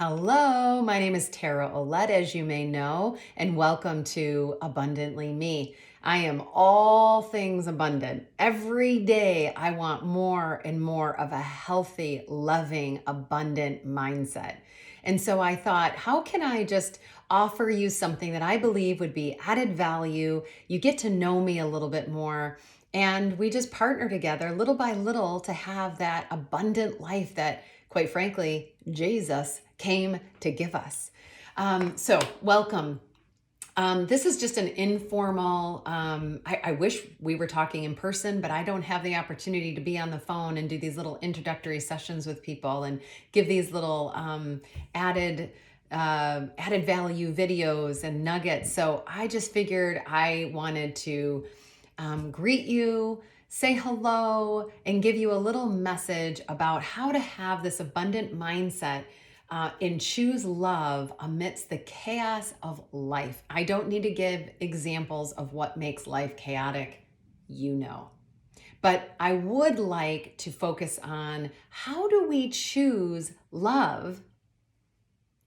Hello, my name is Tara Olet, as you may know, and welcome to Abundantly Me. I am all things abundant. Every day, I want more and more of a healthy, loving, abundant mindset. And so I thought, how can I just offer you something that I believe would be added value? You get to know me a little bit more. And we just partner together little by little to have that abundant life that, quite frankly, Jesus came to give us. So, welcome. This is just an informal, I wish we were talking in person, but I don't have the opportunity to be on the phone and do these little introductory sessions with people and give these little added value videos and nuggets. So I just figured I wanted to greet you, say hello, and give you a little message about how to have this abundant mindset and choose love amidst the chaos of life. I don't need to give examples of what makes life chaotic, you know. But I would like to focus on how do we choose love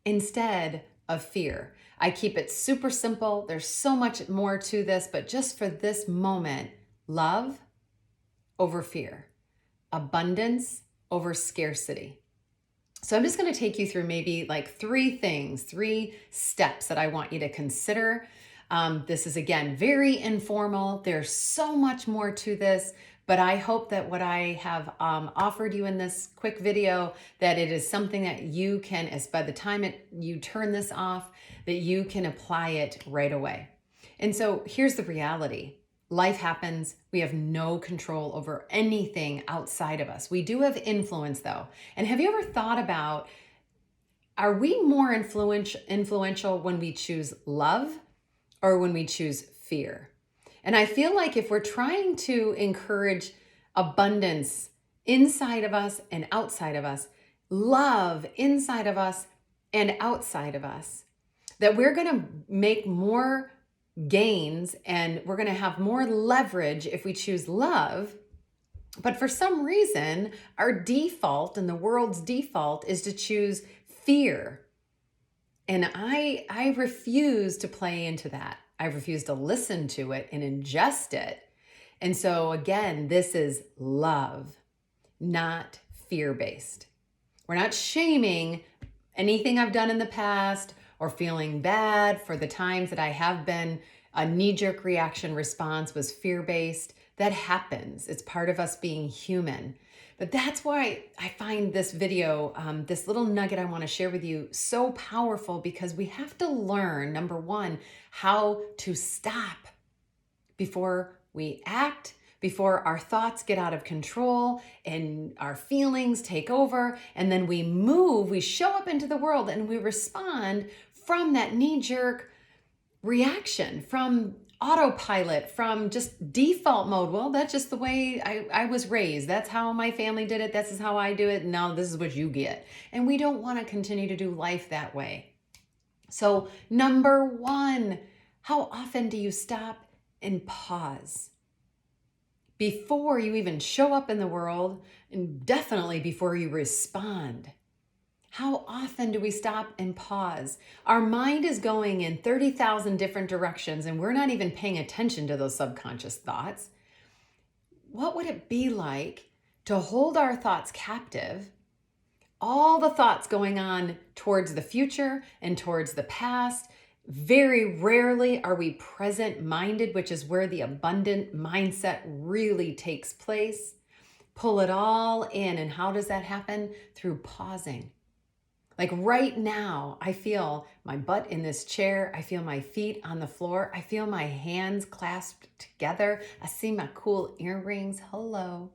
instead of fear. I keep it super simple. There's so much more to this, but just for this moment, love over fear, abundance over scarcity. So I'm just going to take you through maybe like three steps that I want you to consider. This is, again, very informal. There's so much more to this, but I hope that what I have offered you in this quick video, that it is something that you can, as by the time you turn this off, that you can apply it right away. And so here's the reality. Life happens. We have no control over anything outside of us. We do have influence, though. And have you ever thought about, are we more influential when we choose love or when we choose fear? And I feel like if we're trying to encourage abundance inside of us and outside of us, love inside of us and outside of us, that we're going to make more gains and we're going to have more leverage if we choose love. But for some reason, our default and the world's default is to choose fear. And I refuse to play into that. I refuse to listen to it and ingest it. And so again, this is love, not fear-based. We're not shaming anything I've done in the past or feeling bad for the times that I have been a knee-jerk reaction response was fear-based. That happens. It's part of us being human. But that's why I find this video, this little nugget I want to share with you, so powerful, because we have to learn, number one, how to stop before we act, before our thoughts get out of control and our feelings take over, and then we move, we show up into the world and we respond from that knee-jerk reaction, from autopilot, from just default mode. Well, that's just the way I was raised. That's how my family did it. This is how I do it. Now this is what you get. And we don't want to continue to do life that way. So number one, how often do you stop and pause before you even show up in the world, and definitely before you respond? How often do we stop and pause? Our mind is going in 30,000 different directions and we're not even paying attention to those subconscious thoughts. What would it be like to hold our thoughts captive? All the thoughts going on towards the future and towards the past. Very rarely are we present-minded, which is where the abundant mindset really takes place. Pull it all in. And how does that happen? Through pausing. Like right now, I feel my butt in this chair. I feel my feet on the floor. I feel my hands clasped together. I see my cool earrings. Hello.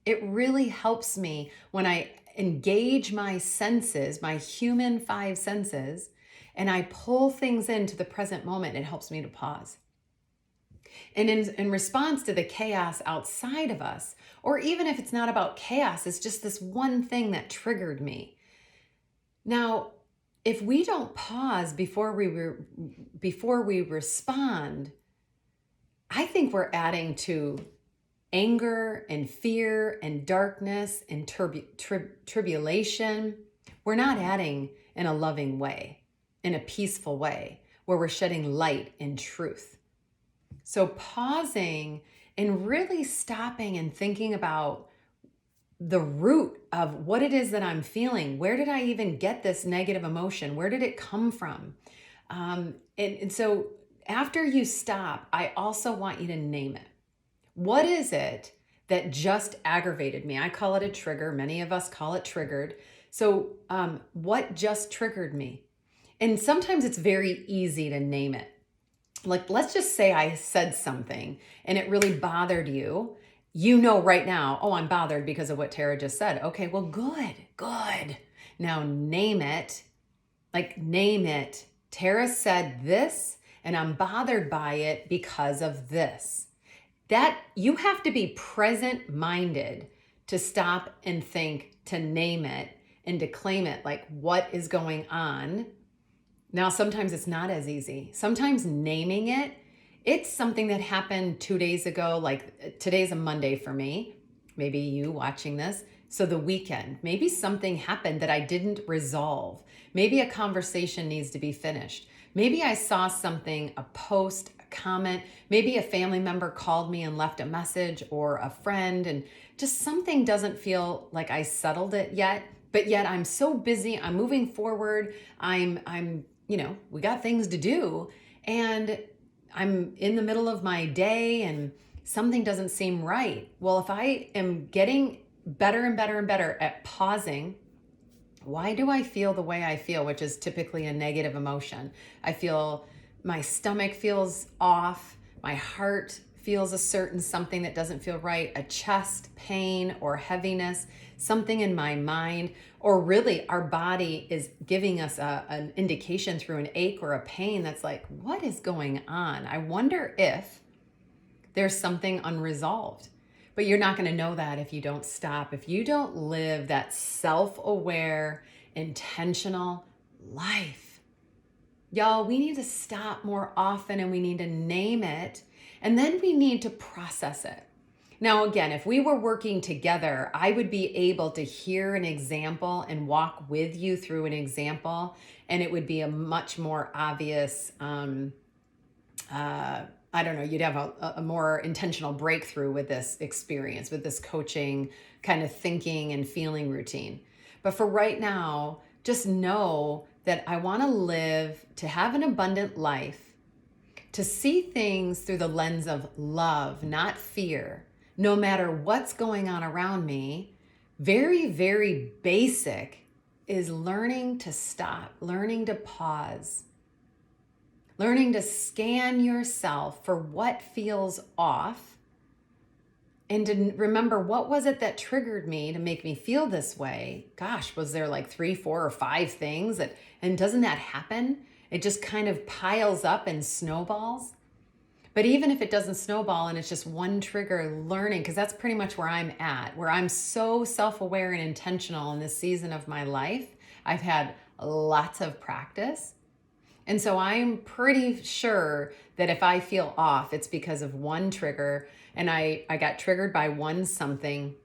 It really helps me when I engage my senses, my human five senses, and I pull things into the present moment. It helps me to pause. And in response to the chaos outside of us, or even if it's not about chaos, it's just this one thing that triggered me. Now, if we don't pause before we respond, I think we're adding to anger and fear and darkness and tribulation We're not adding in a loving way, in a peaceful way, where we're shedding light and truth. So pausing and really stopping and thinking about the root of what it is that I'm feeling. Where did I even get this negative emotion? Where did it come from? And so after you stop, I also want you to name it. What is it that just aggravated me? I call it a trigger. Many of us call it triggered. So, what just triggered me? And sometimes it's very easy to name it. Like, let's just say I said something and it really bothered you. You know right now, oh, I'm bothered because of what Tara just said. Okay, well, good, good. Now name it. Like, name it. Tara said this, and I'm bothered by it because of this. That you have to be present minded to stop and think, to name it and to claim it, like what is going on. Now, sometimes it's not as easy. Sometimes naming it, it's something that happened 2 days ago. Like, today's a Monday for me, maybe you watching this. So the weekend, maybe something happened that I didn't resolve. Maybe a conversation needs to be finished. Maybe I saw something, a post, a comment, maybe a family member called me and left a message, or a friend, and just something doesn't feel like I settled it yet. But yet I'm so busy, I'm moving forward, I'm we got things to do, and I'm in the middle of my day and something doesn't seem right. Well, if I am getting better and better and better at pausing, why do I feel the way I feel, which is typically a negative emotion? I feel my stomach feels off, my heart feels a certain something that doesn't feel right, a chest pain or heaviness, something in my mind, or really our body is giving us an indication through an ache or a pain that's like, what is going on? I wonder if there's something unresolved. But you're not going to know that if you don't stop, if you don't live that self-aware, intentional life. Y'all, we need to stop more often, and we need to name it, and then we need to process it. Now, again, if we were working together, I would be able to hear an example and walk with you through an example, and it would be a much more obvious, I don't know, you'd have a more intentional breakthrough with this experience, with this coaching kind of thinking and feeling routine. But for right now, just know that I want to live to have an abundant life, to see things through the lens of love, not fear, no matter what's going on around me. Very, very basic is learning to stop, learning to pause, learning to scan yourself for what feels off, and to remember, what was it that triggered me to make me feel this way? Gosh, was there like 3, 4, or 5 things that, and doesn't that happen? It just kind of piles up and snowballs. But even if it doesn't snowball and it's just one trigger, learning, because that's pretty much where I'm at, where I'm so self-aware and intentional in this season of my life. I've had lots of practice. And so I'm pretty sure that if I feel off, it's because of one trigger, and I got triggered by one something.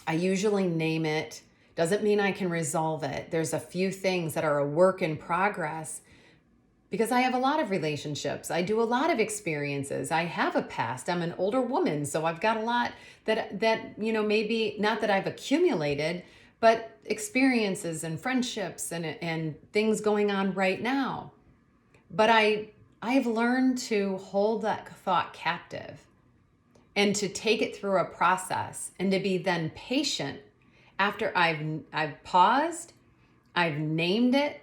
I usually name it. Doesn't mean I can resolve it. There's a few things that are a work in progress, because I have a lot of relationships. I do a lot of experiences. I have a past. I'm an older woman, so I've got a lot that maybe not that I've accumulated, but experiences and friendships and things going on right now. But I've learned to hold that thought captive and to take it through a process, and to be then patient after I've paused, I've named it,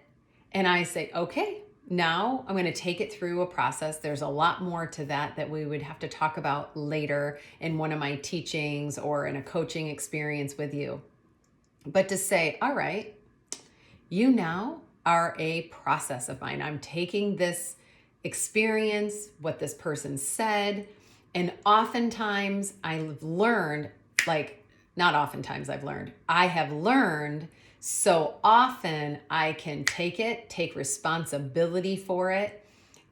and I say, okay, now I'm going to take it through a process. There's a lot more to that we would have to talk about later in one of my teachings or in a coaching experience with you. But to say, all right, you now are a process of mine. I'm taking this experience, what this person said, and oftentimes I've learned, I have learned so often I can take responsibility for it,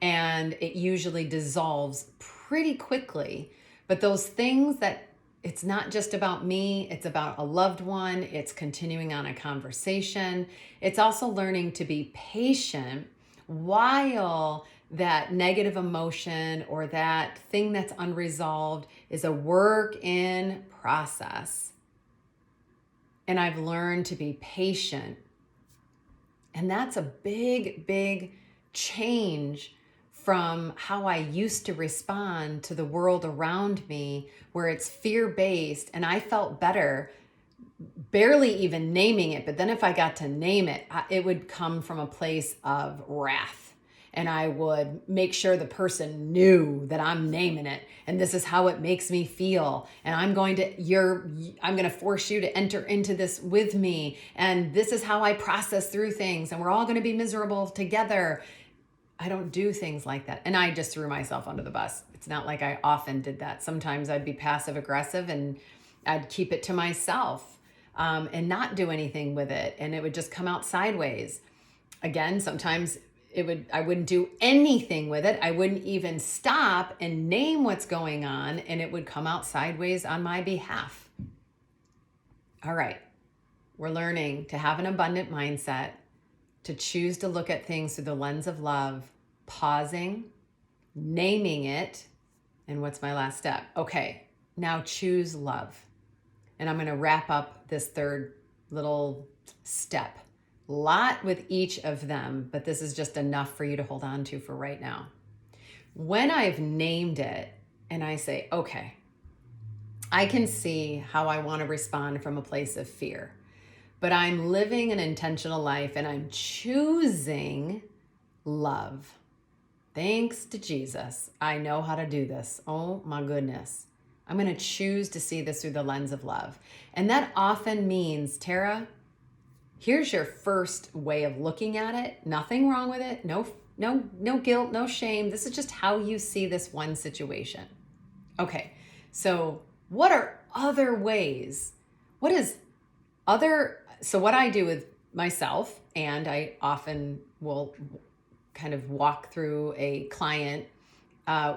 and it usually dissolves pretty quickly. But those things that It's not just about me, it's about a loved one, it's continuing on a conversation. It's also learning to be patient while that negative emotion or that thing that's unresolved is a work in process. And I've learned to be patient. And that's a big, big change from how I used to respond to the world around me, where it's fear-based. And I felt better barely even naming it. But then if I got to name it, it would come from a place of wrath. And I would make sure the person knew that I'm naming it and this is how it makes me feel. And I'm going to force you to enter into this with me. And this is how I process through things. And we're all going to be miserable together. I don't do things like that. And I just threw myself under the bus. It's not like I often did that. Sometimes I'd be passive aggressive and I'd keep it to myself and not do anything with it. And it would just come out sideways. Again, sometimes I wouldn't do anything with it. I wouldn't even stop and name what's going on, and it would come out sideways on my behalf. All right. We're learning to have an abundant mindset, to choose to look at things through the lens of love, pausing, naming it. And what's my last step? Okay, now choose love. And I'm going to wrap up this third little step. Lot with each of them, but this is just enough for you to hold on to for right now. When I've named it and I say, okay, I can see how I want to respond from a place of fear, but I'm living an intentional life and I'm choosing love. Thanks to Jesus, I know how to do this. Oh my goodness. I'm going to choose to see this through the lens of love. And that often means, Tara, here's your first way of looking at it. Nothing wrong with it. No guilt, no shame. This is just how you see this one situation. Okay, so what are other ways? So what I do with myself, and I often will kind of walk through a client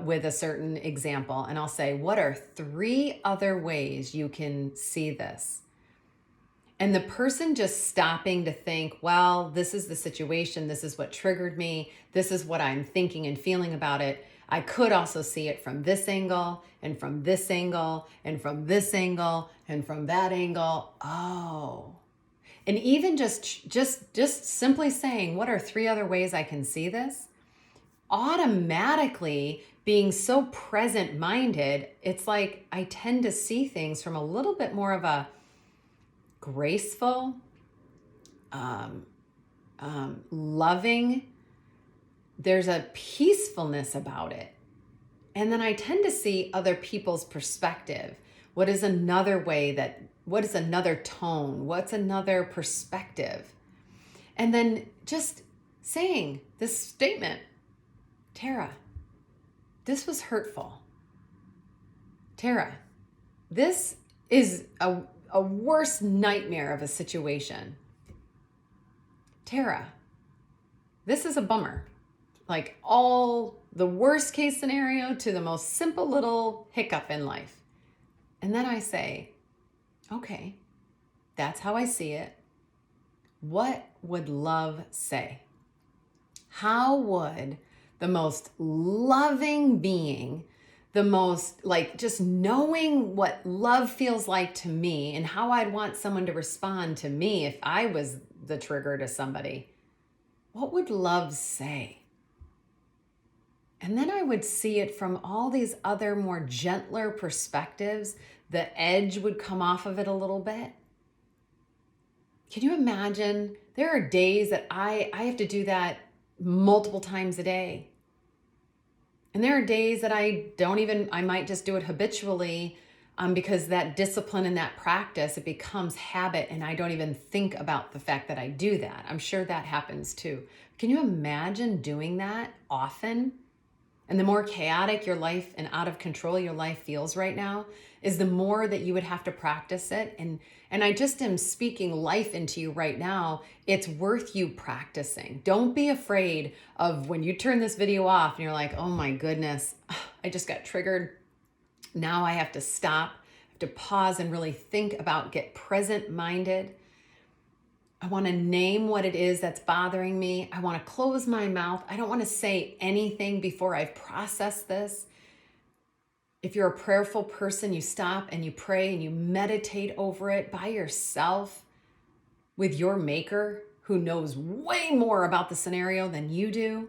with a certain example, and I'll say, what are 3 other ways you can see this? And the person just stopping to think, well, this is the situation. This is what triggered me. This is what I'm thinking and feeling about it. I could also see it from this angle and from this angle and from this angle and from that angle. Oh. And even just simply saying, what are 3 other ways I can see this? Automatically being so present-minded, it's like I tend to see things from a little bit more of a graceful, loving. There's a peacefulness about it. And then I tend to see other people's perspective. What is another tone? What's another perspective? And then just saying this statement, Tara, this was hurtful. Tara, this is a worse nightmare of a situation. Tara, this is a bummer. Like all the worst case scenario to the most simple little hiccup in life. And then I say, okay, that's how I see it. What would love say? How would the most loving being, the most just knowing what love feels like to me and how I'd want someone to respond to me if I was the trigger to somebody, what would love say? And then I would see it from all these other more gentler perspectives. The edge would come off of it a little bit. Can you imagine? There are days that I have to do that multiple times a day. And there are days that I might just do it habitually because that discipline and that practice, it becomes habit and I don't even think about the fact that I do that. I'm sure that happens too. Can you imagine doing that often? And the more chaotic your life and out of control your life feels right now is the more that you would have to practice it. And I just am speaking life into you right now. It's worth you practicing. Don't be afraid of when you turn this video off and you're like, oh my goodness, I just got triggered. Now I have to stop. I have to pause and really think about, get present minded. I want to name what it is that's bothering me. I want to close my mouth. I don't want to say anything before I've processed this. If you're a prayerful person, you stop and you pray and you meditate over it by yourself with your maker who knows way more about the scenario than you do.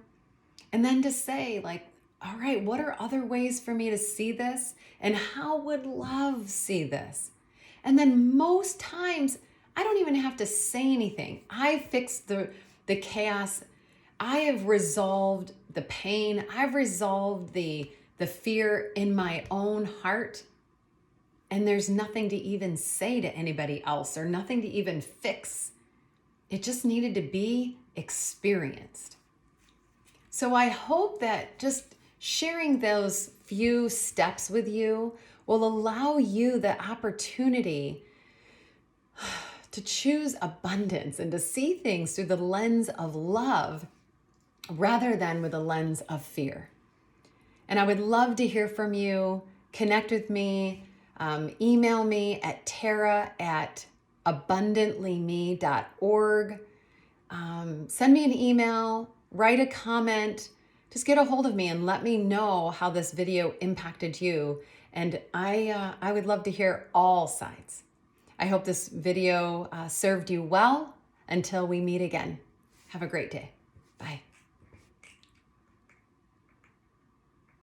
And then to say, like, all right, what are other ways for me to see this? And how would love see this? And then most times, I don't even have to say anything. I fixed the chaos. I have resolved the pain. I've resolved the fear in my own heart. And there's nothing to even say to anybody else or nothing to even fix. It just needed to be experienced. So I hope that just sharing those few steps with you will allow you the opportunity to choose abundance and to see things through the lens of love rather than with a lens of fear. And I would love to hear from you. Connect with me. Email me at tara@abundantlymE.org. Send me an email, write a comment, just get a hold of me and let me know how this video impacted you. And I would love to hear all sides. I hope this video served you well. Until we meet again, have a great day. Bye.